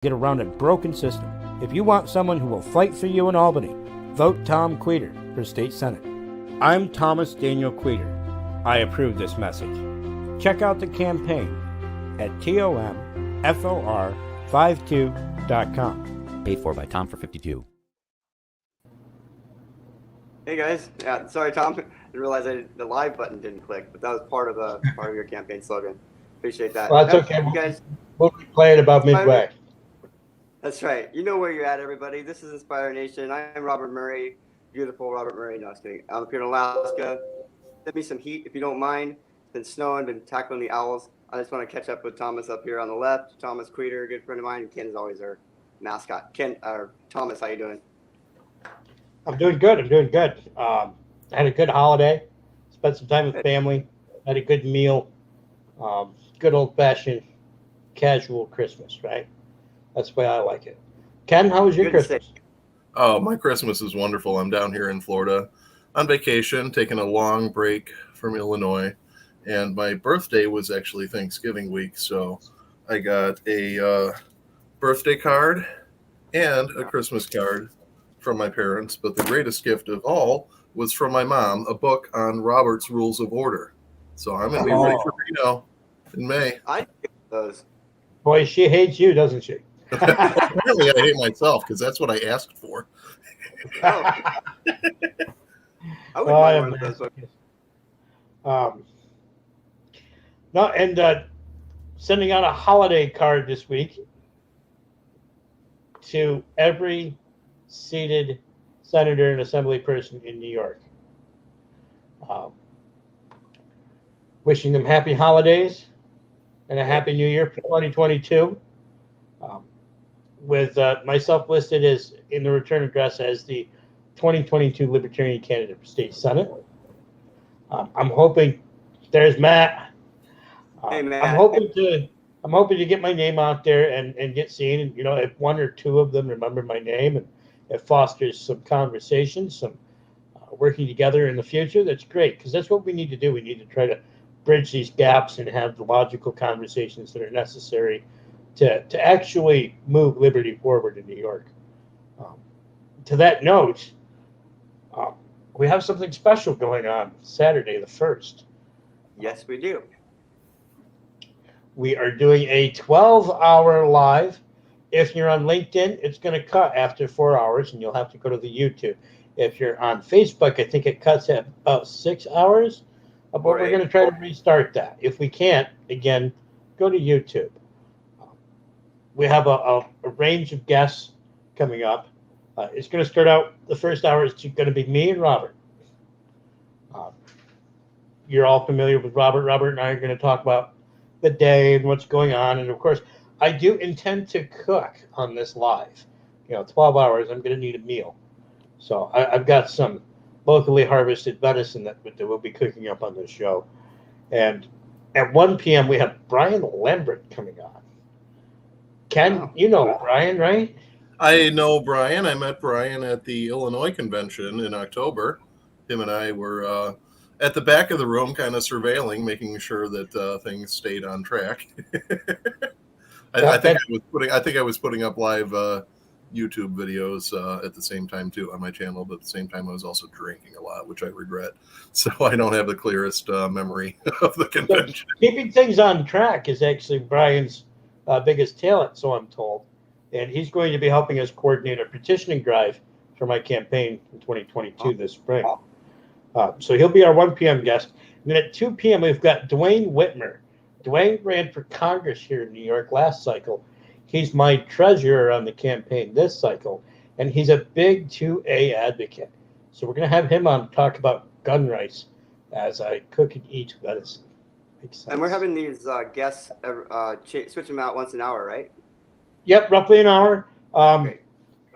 get around a broken system. If you want someone who will fight for you in Albany, vote Tom Queter for State Senate. I'm Thomas Daniel Queter. I approve this message. Check out the campaign at tomfor52.com. Paid for by Tom for 52. Hey guys, yeah, sorry Tom, I didn't realize the live button didn't click, but that was part of your campaign slogan. Appreciate that. Well, that's okay. You guys, we'll play it about midway. That's right. You know where you're at, everybody. This is InspreNation. I'm Robert Murray, beautiful Robert Murray. No, I was kidding. I'm up here in Alaska. Send me some heat if you don't mind. It's been snowing, been tackling the owls. I just want to catch up with Thomas up here on the left. Thomas Queter, good friend of mine. And Ken is always our mascot. Thomas, how you doing? I'm doing good. I had a good holiday. Spent some time with family. Had a good meal. Good old-fashioned casual Christmas, right? That's the way I like it. Ken, how was your Christmas? Oh, my Christmas is wonderful. I'm down here in Florida on vacation, taking a long break from Illinois. And my birthday was actually Thanksgiving week. So I got a birthday card and a Christmas card from my parents. But the greatest gift of all was from my mom, a book on Robert's Rules of Order. So I'm going to be ready for Reno in May. I get those. Boy, she hates you, doesn't she? Apparently, I hate myself because that's what I asked for. I would buy one of those books. No, and sending out a holiday card this week to every seated senator and assembly person in New York. Wishing them happy holidays and a happy new year for 2022. With myself listed as in the return address as the 2022 Libertarian candidate for state senate. I'm hoping there's Matt. Hey, Matt. I'm hoping to get my name out there and get seen. And if one or two of them remember my name and it fosters some conversations, some working together in the future, that's great, because that's what we need to do. We need to try to bridge these gaps and have the logical conversations that are necessary to actually move liberty forward in New York. To that note, we have something special going on Saturday the 1st. Yes, we do. We are doing a 12-hour live. If you're on LinkedIn, it's going to cut after 4 hours, and you'll have to go to the YouTube. If you're on Facebook, I think it cuts at about 6 hours. But we're going to try to restart that. If we can't, again, go to YouTube. We have a range of guests coming up. It's going to start out, the first hour is going to be me and Robert. You're all familiar with Robert. Robert and I are going to talk about the day and what's going on. And, of course, I do intend to cook on this live. 12 hours, I'm going to need a meal. So I've got some locally harvested venison that we'll be cooking up on this show. And at 1 p.m., we have Brian Lambert coming on. Ken, you know Brian, right? I know Brian. I met Brian at the Illinois convention in October. Him and I were at the back of the room, kind of surveilling, making sure that things stayed on track. I think I was putting up live YouTube videos at the same time too on my channel, but at the same time I was also drinking a lot, which I regret. So I don't have the clearest memory of the convention. So keeping things on track is actually Brian's biggest talent, so I'm told. And he's going to be helping us coordinate a petitioning drive for my campaign in 2022 this spring. So he'll be our 1 p.m. guest. And then at 2 p.m., we've got Dwayne Whitmer. Dwayne ran for Congress here in New York last cycle. He's my treasurer on the campaign this cycle, and he's a big 2A advocate. So we're going to have him on to talk about gun rights as I cook and eat venison. And we're having these guests switch them out once an hour, right? Yep, roughly an hour.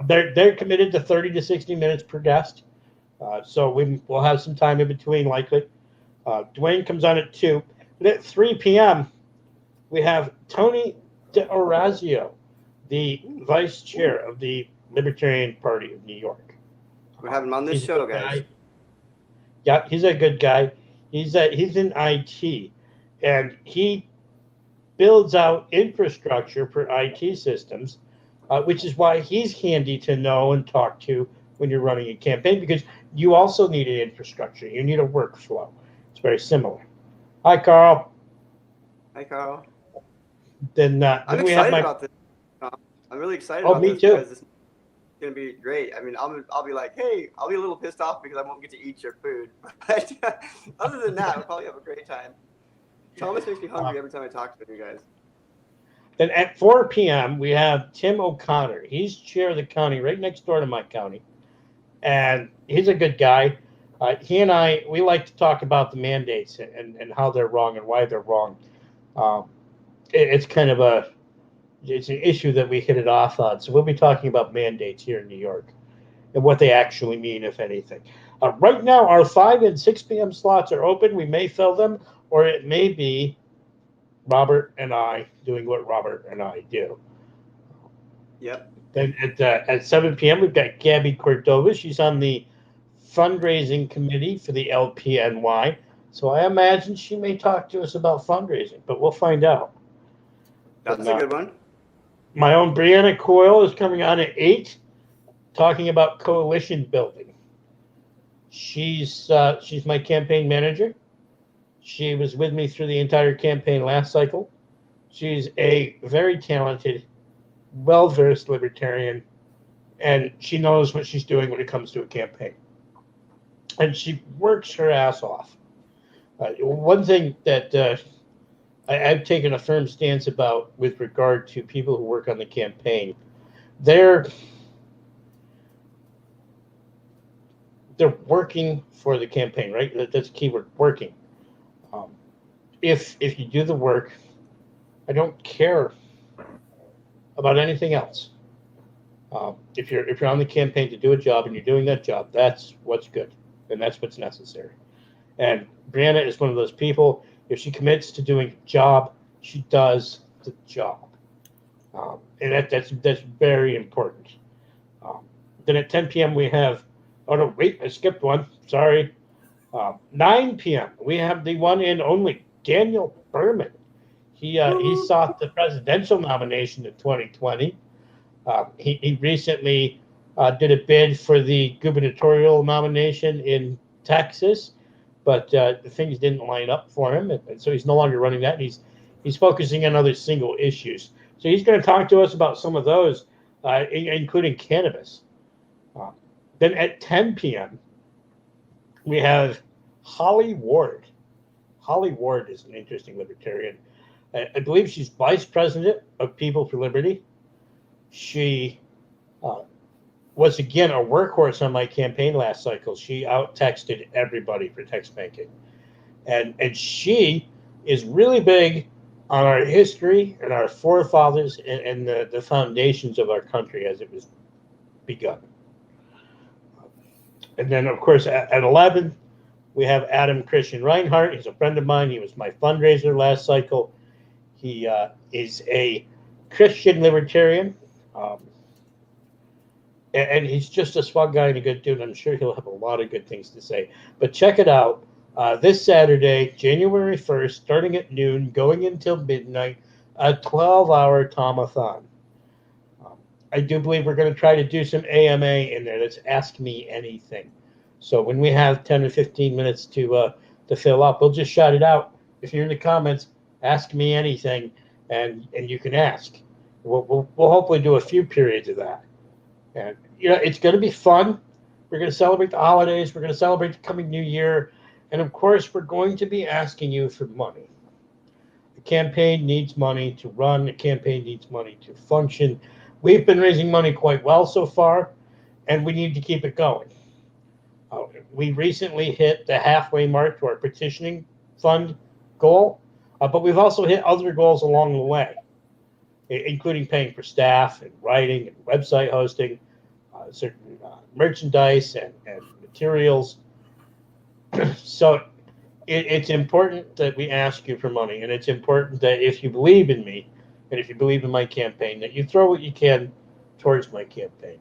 They're committed to 30 to 60 minutes per guest. So we'll have some time in between, likely. Dwayne comes on at 2. But at 3 p.m., we have Tony DeOrazio, the vice chair of the Libertarian Party of New York. We're having him on this show, guys. Yeah, he's a good guy. He's in IT, and he builds out infrastructure for IT systems which is why he's handy to know and talk to when you're running a campaign, because you also need an infrastructure. You need a workflow. It's very similar. Hi, Carl. Hi, Carl. Then I'm we have excited my. about this. I'm really excited Oh, about me this too. because this is going to be great. I mean, I'll be like, hey, I'll be a little pissed off because I won't get to eat your food. But other than that, we'll probably have a great time. Thomas makes me hungry every time I talk to you guys. Then at 4 p.m., we have Tim O'Connor. He's chair of the county right next door to my county. And he's a good guy. He and I, we like to talk about the mandates and how they're wrong and why they're wrong. It's kind of it's an issue that we hit it off on. So we'll be talking about mandates here in New York and what they actually mean, if anything. Right now, our 5 and 6 p.m. slots are open. We may fill them, or it may be Robert and I doing what Robert and I do. Yep. Then at 7 p.m., we've got Gabby Cordova. She's on the fundraising committee for the LPNY. So I imagine she may talk to us about fundraising, but we'll find out. That's a good one. My own Brianna Coyle is coming on at 8, talking about coalition building. She's my campaign manager. She was with me through the entire campaign last cycle. She's a very talented, well-versed libertarian, and she knows what she's doing when it comes to a campaign. And she works her ass off. One thing that I've taken a firm stance about with regard to people who work on the campaign, they're working for the campaign, right? That's the keyword, working. If you do the work, I don't care about anything else. If you're on the campaign to do a job and you're doing that job, that's what's good and that's what's necessary. And Brianna is one of those people. If she commits to doing a job, she does the job, and that's very important. Then at 10 p.m. we have. Oh no, wait, I skipped one. Sorry. 9 p.m. we have the one and only Daniel Berman. He sought the presidential nomination in 2020. He recently did a bid for the gubernatorial nomination in Texas, but things didn't line up for him, and so he's no longer running that. And he's focusing on other single issues. So he's going to talk to us about some of those, including cannabis. Then at 10 p.m., we have Holly Ward. Holly Ward is an interesting libertarian. I believe she's vice president of People for Liberty. She was, again, a workhorse on my campaign last cycle. She out-texted everybody for text banking. And she is really big on our history and our forefathers and the foundations of our country as it was begun. And then, of course, at 11, we have Adam Christian Reinhardt. He's a friend of mine. He was my fundraiser last cycle. He is a Christian libertarian. And he's just a swag guy and a good dude. I'm sure he'll have a lot of good things to say. But check it out. This Saturday, January 1st, starting at noon, going until midnight, a 12-hour Tomathon. I do believe we're going to try to do some AMA in there. That's Ask Me Anything. So when we have 10 or 15 minutes to fill up, we'll just shout it out. If you're in the comments, ask me anything, and you can ask. We'll hopefully do a few periods of that. And, it's going to be fun. We're going to celebrate the holidays. We're going to celebrate the coming new year. And, of course, we're going to be asking you for money. The campaign needs money to run. The campaign needs money to function. We've been raising money quite well so far, and we need to keep it going. We recently hit the halfway mark to our petitioning fund goal, but we've also hit other goals along the way, including paying for staff and writing and website hosting, certain merchandise and materials. So it's important that we ask you for money, and it's important that if you believe in me and if you believe in my campaign, that you throw what you can towards my campaign.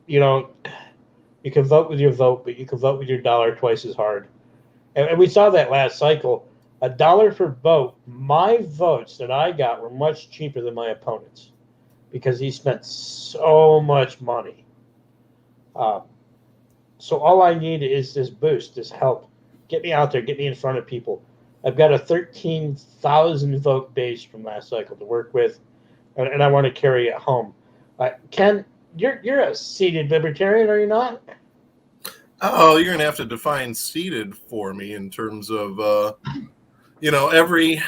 You can vote with your vote, but you can vote with your dollar twice as hard. And we saw that last cycle. $1 per vote. My votes that I got were much cheaper than my opponents. because he spent so much money. So all I need is this boost, this help. Get me out there, get me in front of people. I've got a 13,000 vote base from last cycle to work with, and I want to carry it home. Ken, you're a seated libertarian, are you not? Oh, you're gonna have to define seated for me in terms of every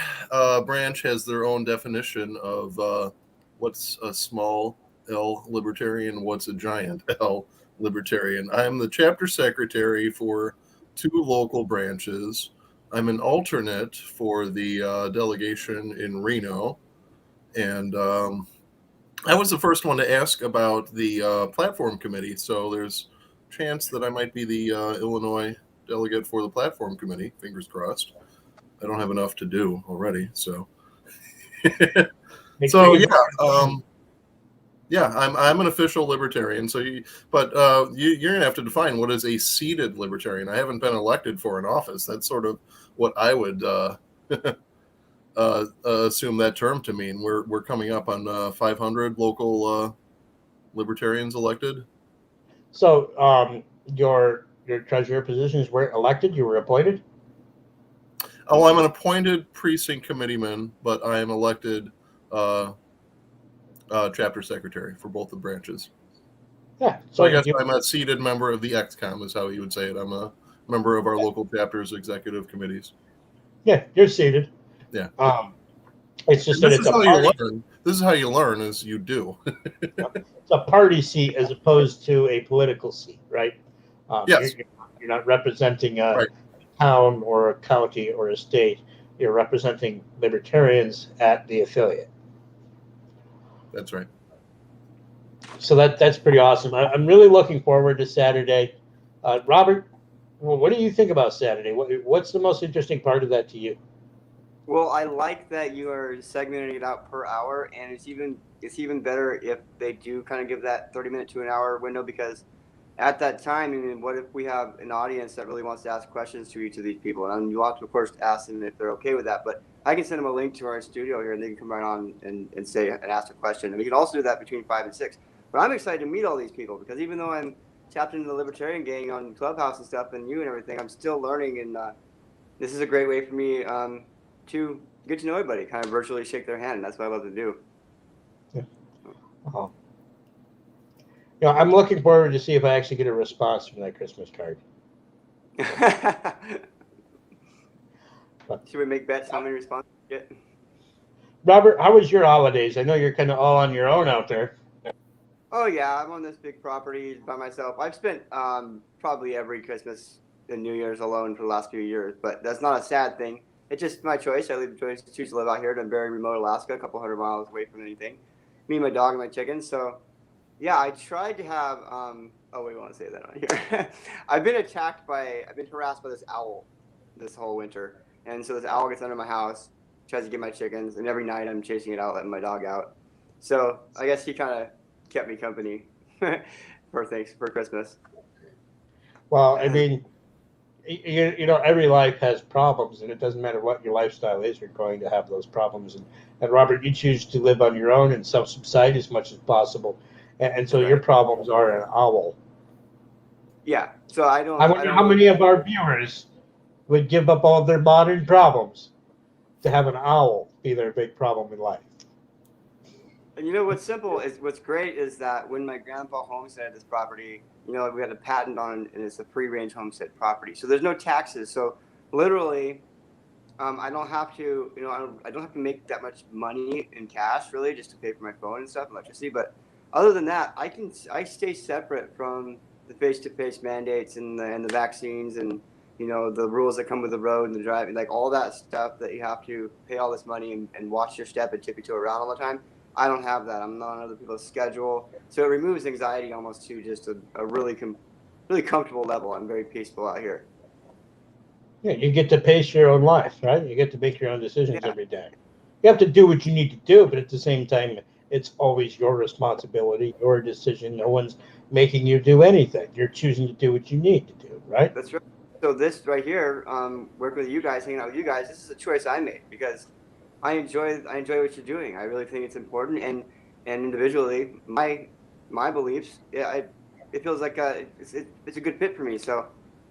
branch has their own definition of what's a small L libertarian, what's a giant L libertarian. I'm the chapter secretary for 2 local branches. I'm an alternate for the delegation in Reno, and I was the first one to ask about the platform committee. So there's a chance that I might be the Illinois delegate for the platform committee. Fingers crossed. I don't have enough to do already, so. So yeah, I'm an official libertarian. So, you're gonna have to define what is a seated libertarian. I haven't been elected for an office. That's sort of what I would assume that term to mean. We're coming up on 500 local libertarians elected. So your treasurer positions weren't elected; you were appointed. Oh, I'm an appointed precinct committeeman, but I am elected chapter secretary for both the branches. Yeah. So I guess I'm a seated member of the XCOM, is how you would say it. I'm a member of our local chapter's executive committees. Yeah, you're seated. Yeah. It's just that it's a party. This is how you learn, is you do. It's a party seat as opposed to a political seat, right? Yes. You're not representing a Right. town or a county or a state. You're representing libertarians at the affiliate. That's right. So that's pretty awesome. I'm really looking forward to Saturday. Robert, what do you think about Saturday? What's the most interesting part of that to you? Well, I like that you are segmenting it out per hour, and it's even better if they do kind of give that 30-minute to an hour window, because at that time, I mean, what if we have an audience that really wants to ask questions to each of these people? And you have to, of course, ask them if they're okay with that. But I can send them a link to our studio here, and they can come right on and say and ask a question. And we can also do that between 5 and 6. But I'm excited to meet all these people, because even though I'm tapped into the Libertarian gang on Clubhouse and stuff, and you and everything, I'm still learning. And this is a great way for me to get to know everybody, kind of virtually shake their hand. That's what I love to do. Yeah. I'm looking forward to see if I actually get a response from that Christmas card. Should we make bets how many responses we get? Robert, how was your holidays? I know you're kind of all on your own out there. Oh yeah, I'm on this big property by myself. I've spent probably every Christmas and New Year's alone for the last few years, but that's not a sad thing. It's just my choice. I choose to live out here in very remote Alaska, a couple hundred miles away from anything. Me, my dog, and my chickens. So, yeah, I tried to have. We won't say that on here. I've been harassed by this owl this whole winter, and so this owl gets under my house, tries to get my chickens, and every night I'm chasing it out, letting my dog out. So I guess he kind of kept me company for Christmas. Well, I mean, every life has problems, and it doesn't matter what your lifestyle is, you're going to have those problems. And Robert, you choose to live on your own and self-subside as much as possible. And so your problems are an owl. Yeah. So I don't. How many of our viewers would give up all of their modern problems to have an owl be their big problem in life? And what's great is that when my grandpa homesteaded this property, we had a patent on it, and it's a free-range homestead property. So there's no taxes. So literally, I don't have to, I don't have to make that much money in cash really just to pay for my phone and stuff, electricity. But other than that, I stay separate from the face-to-face mandates and the vaccines and the rules that come with the road and the driving, like all that stuff that you have to pay all this money and watch your step and tippy-toe around all the time. I don't have that. I'm not on other people's schedule. So it removes anxiety almost to just a really comfortable level. I'm very peaceful out here. Yeah, you get to pace your own life, right? You get to make your own decisions every day. You have to do what you need to do, but at the same time, it's always your responsibility, your decision. No one's making you do anything. You're choosing to do what you need to do, right? That's right. So this right here, working with you guys, hanging out with you guys, this is a choice I made because I enjoy what you're doing. I really think it's important. And and individually, my beliefs, it feels like it's a good fit for me. So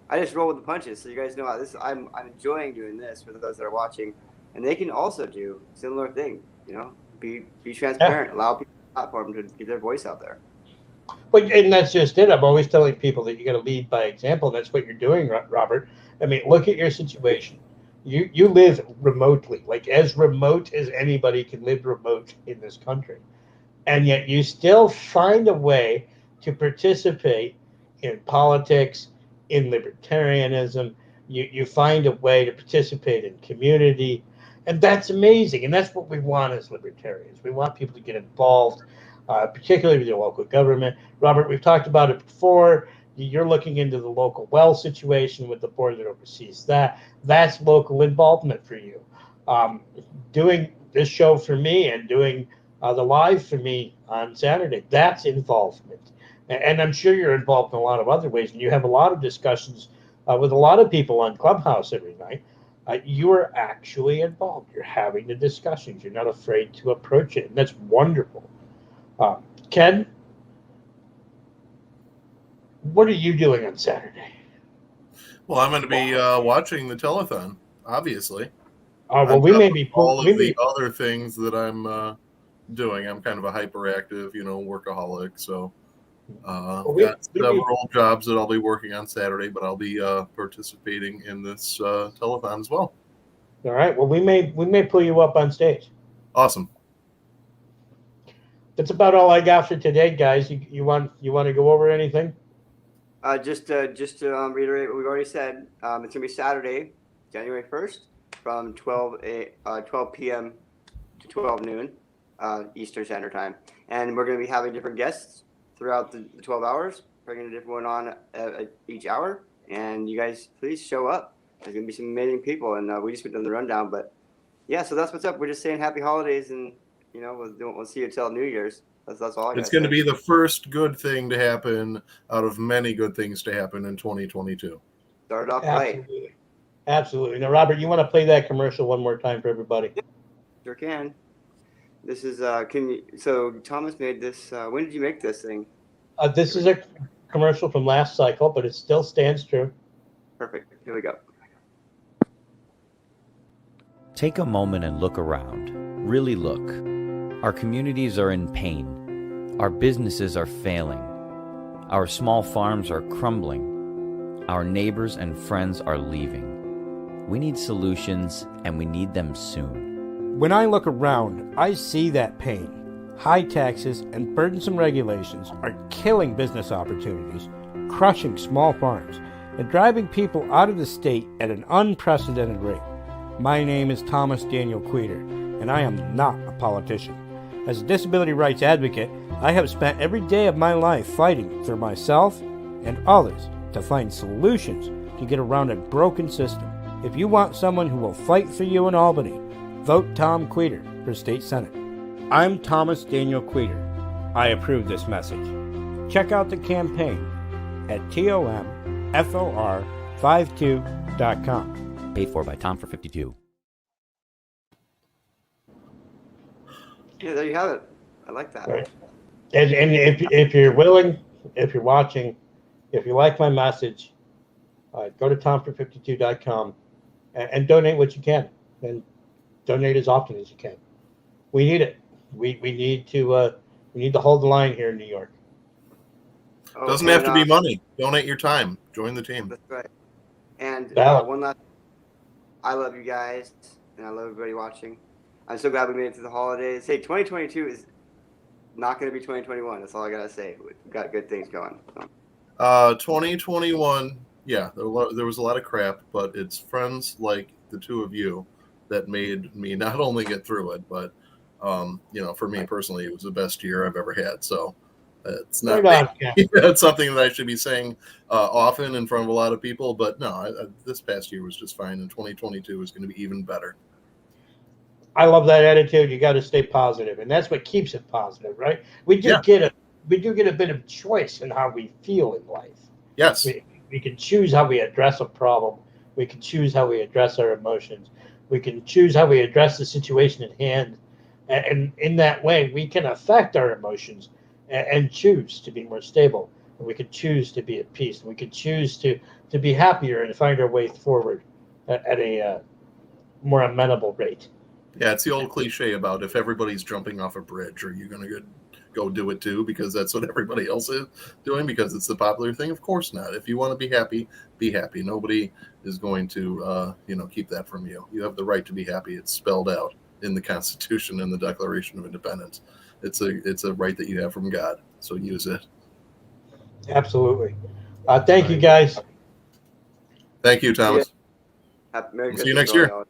I just roll with the punches. So you guys know how this. I'm enjoying doing this for those that are watching, and they can also do similar thing. Be transparent, allow people a platform to get their voice out there. But and that's just it. I'm always telling people that you got to lead by example. And that's what you're doing, Robert. I mean, look at your situation. You live remotely, like as remote as anybody can live remote in this country, and yet you still find a way to participate in politics, in libertarianism. You find a way to participate in community, and that's amazing. And that's what we want as libertarians. We want people to get involved, particularly with your local government. Robert, we've talked about it before. You're looking into the local well situation with the board that oversees that. That's local involvement for you. Doing this show for me and doing the live for me on Saturday, that's involvement. And I'm sure you're involved in a lot of other ways, and you have a lot of discussions with a lot of people on Clubhouse every night. You are actually involved. You're having the discussions. You're not afraid to approach it, and that's wonderful. Ken, what are you doing on Saturday? Well, I'm going to be watching the telethon, obviously. Well, we may be all of the other things that I'm doing. I'm kind of a hyperactive, workaholic. So got several jobs that I'll be working on Saturday, but I'll be participating in this telethon as well. All right. Well, we may pull you up on stage. Awesome. That's about all I got for today, guys. You want to go over anything? Just to reiterate what we've already said, it's going to be Saturday, January 1st, from 12 p.m. to 12 noon Eastern Standard Time. And we're going to be having different guests throughout the 12 hours, bringing a different one on each hour. And you guys, please show up. There's going to be some amazing people. And we just went on the rundown. But, yeah, so that's what's up. We're just saying happy holidays, and, we'll see you till New Year's. That's all I got. It's going to be the first good thing to happen out of many good things to happen in 2022. Started off Absolutely. right. Absolutely. Now, Robert, you want to play that commercial one more time for everybody? Sure can. This is so Thomas made this. When did you make this thing? This is a commercial from last cycle, but it still stands true. Perfect. Here we go. Take a moment and look around. Really look. Our communities are in pain. Our businesses are failing. Our small farms are crumbling. Our neighbors and friends are leaving. We need solutions, and we need them soon. When I look around, I see that pain. High taxes and burdensome regulations are killing business opportunities, crushing small farms, and driving people out of the state at an unprecedented rate. My name is Thomas Daniel Queter, and I am not a politician. As a disability rights advocate, I have spent every day of my life fighting for myself and others to find solutions to get around a broken system. If you want someone who will fight for you in Albany, vote Tom Queter for State Senate. I'm Thomas Daniel Queter. I approve this message. Check out the campaign at tomfor52.com. Paid for by Tom for 52. Yeah, there you have it. I like that. Right. And if you're willing, if you're watching, if you like my message, go to tomfor52.com and donate what you can, and donate as often as you can. We need it. We need to hold the line here in New York. Doesn't have to be money. Donate your time. Join the team. That's right. And one last, I love you guys, and I love everybody watching. I'm so glad we made it through the holidays. Hey, 2022 is not going to be 2021. That's all I got to say. We've got good things going. 2021, yeah, there was a lot of crap, but it's friends like the two of you that made me not only get through it, but, for me personally, it was the best year I've ever had. So it's not it's something that I should be saying often in front of a lot of people, but no, this past year was just fine, and 2022 is going to be even better. I love that attitude. You got to stay positive, and that's what keeps it positive, right? We do get a bit of choice in how we feel in life. Yes, we can choose how we address a problem. We can choose how we address our emotions. We can choose how we address the situation at hand, And in that way, we can affect our emotions and choose to be more stable. And we could choose to be at peace. And we could choose to be happier and find our way forward at a more amenable rate. Yeah, it's the old cliche about if everybody's jumping off a bridge, are you going to go do it too because that's what everybody else is doing because it's the popular thing? Of course not. If you want to be happy, be happy. Nobody is going to keep that from you. You have the right to be happy. It's spelled out in the Constitution and the Declaration of Independence. It's a right that you have from God. So use it. Absolutely. Thank you, guys. Thank you, Thomas. Merry See you Christmas next to all year. y'all.